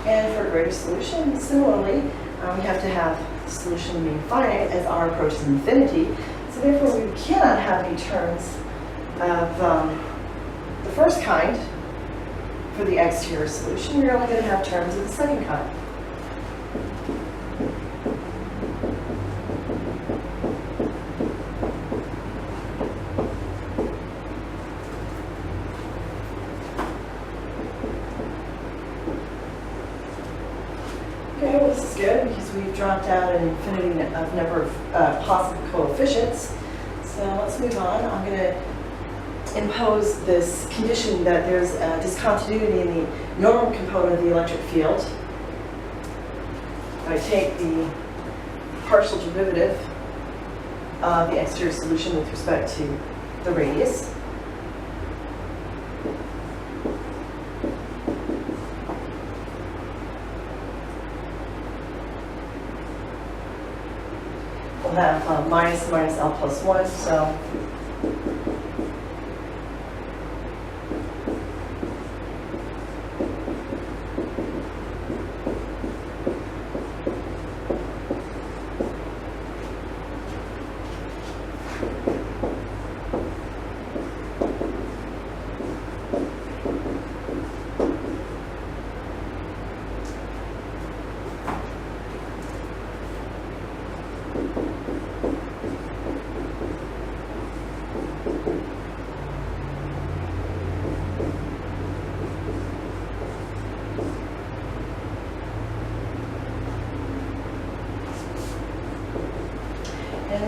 Speaker 1: And for a greater solution, similarly, we have to have the solution remain finite as R approaches infinity. So therefore, we cannot have any terms of the first kind for the exterior solution. We're only going to have terms of the second kind. Okay, well, this is good because we've dropped out an infinity of number of possible coefficients. So let's move on. I'm going to impose this condition that there's a discontinuity in the normal component of the electric field. I take the partial derivative of the exterior solution with respect to the radius. We'll have minus L plus 1, so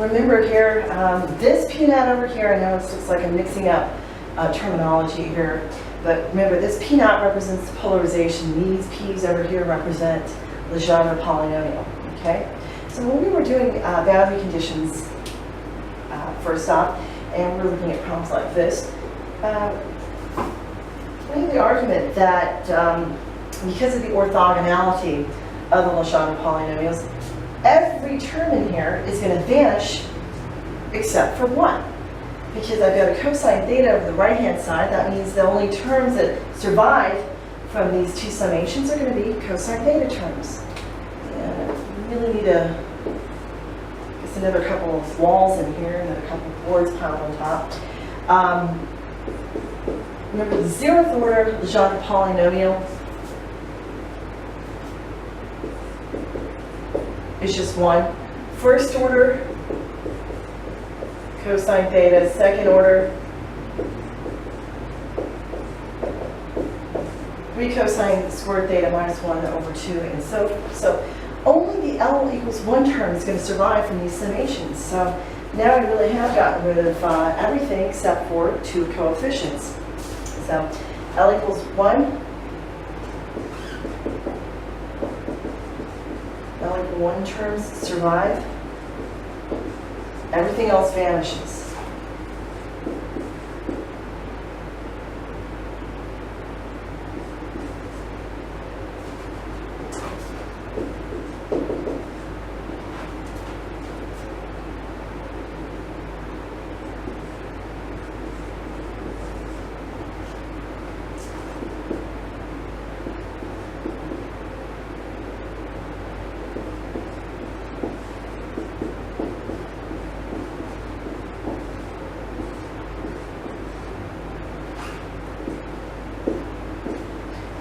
Speaker 1: remember here, this P naught over here, I know this looks like I'm mixing up terminology here, but remember this P naught represents the polarization. These P's over here represent Legendre polynomial, okay? So when we were doing boundary conditions first off, and we're looking at problems like this, we made the argument that because of the orthogonality of the Legendre polynomials, every term in here is going to vanish except for one. Because I've got a cosine theta over the right-hand side, that means the only terms that survive from these two summations are going to be cosine theta terms. And we really need another couple of walls in here, another couple of boards piled on top. Remember the zeroth order Legendre polynomial is just one. First order cosine theta, second order 3 cosine squared theta minus 1 over 2, and so forth. So only the L equals 1 term is going to survive from these summations. So now I really have gotten rid of everything except for 2 coefficients. So L equals 1. L equals 1 terms survive. Everything else vanishes.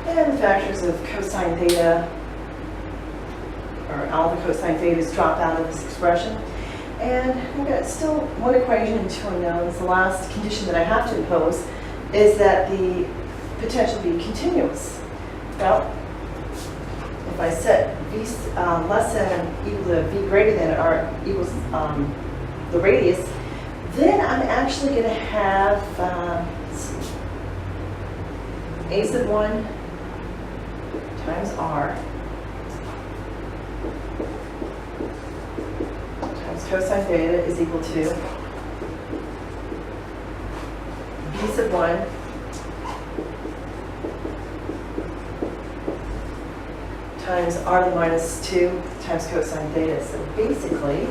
Speaker 1: And the factors of cosine theta, or all the cosine thetas, drop out of this expression. And I've got still one equation and 2 unknowns. The last condition that I have to impose is that the potential be continuous. Well, if I set v less than equal to v greater than or equals the radius, then I'm actually going to have a sub 1 times r times cosine theta is equal to b sub 1 times r to the minus 2 times cosine theta. So basically,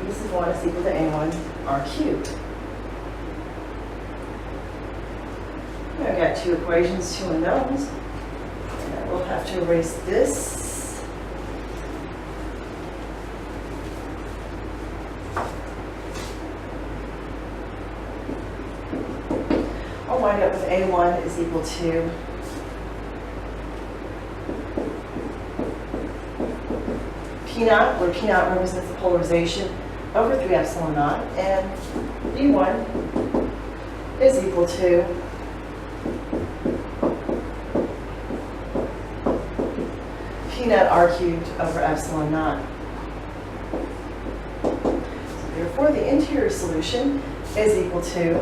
Speaker 1: b sub 1 is equal to a1 r cubed. I've got 2 equations, 2 unknowns, and I will have to erase this. I'll wind up with a1 is equal to p naught, where p naught represents the polarization, over 3 epsilon naught, and b1 is equal to p naught r cubed over epsilon naught. So therefore, the interior solution is equal to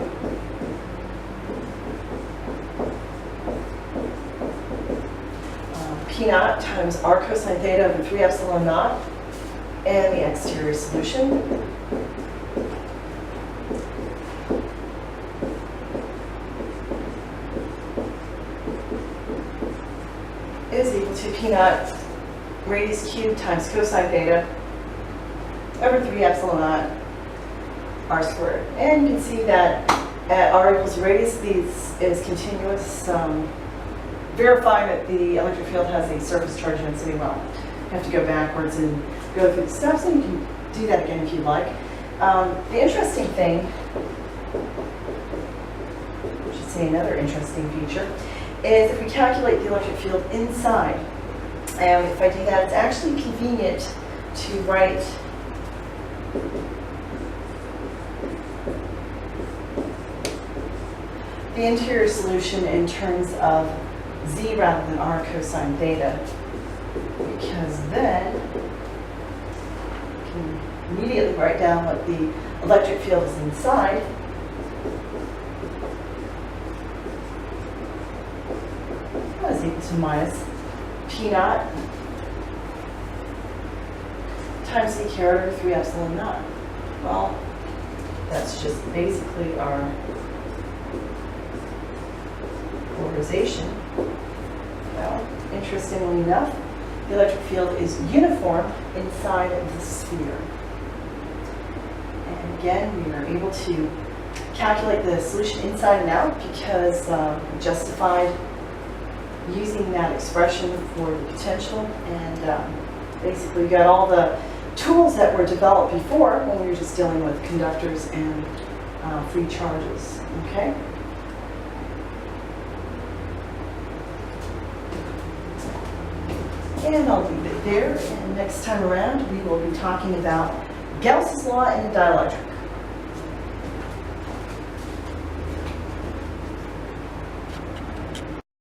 Speaker 1: p naught times r cosine theta over 3 epsilon naught, and the exterior solution is equal to p naught radius cubed times cosine theta over 3 epsilon naught r squared. And you can see that at r equals radius, this is continuous. Verify that the electric field has a surface charge density. Well, you have to go backwards and go through the steps, and you can do that again if you'd like. The interesting thing, I should say another interesting feature, is if we calculate the electric field inside, and if I do that, it's actually convenient to write the interior solution in terms of z rather than r cosine theta, because then you can immediately write down what the electric field is inside. That is equal to minus P naught times c caret over 3 epsilon naught. Well, that's just basically our polarization. Well, interestingly enough, the electric field is uniform inside of the sphere. And again, we are able to calculate the solution inside and out because we justified using that expression for the potential, and basically we got all the tools that were developed before when we were just dealing with conductors and free charges. Okay? And I'll leave it there, and next time around we will be talking about Gauss's law and the dielectric.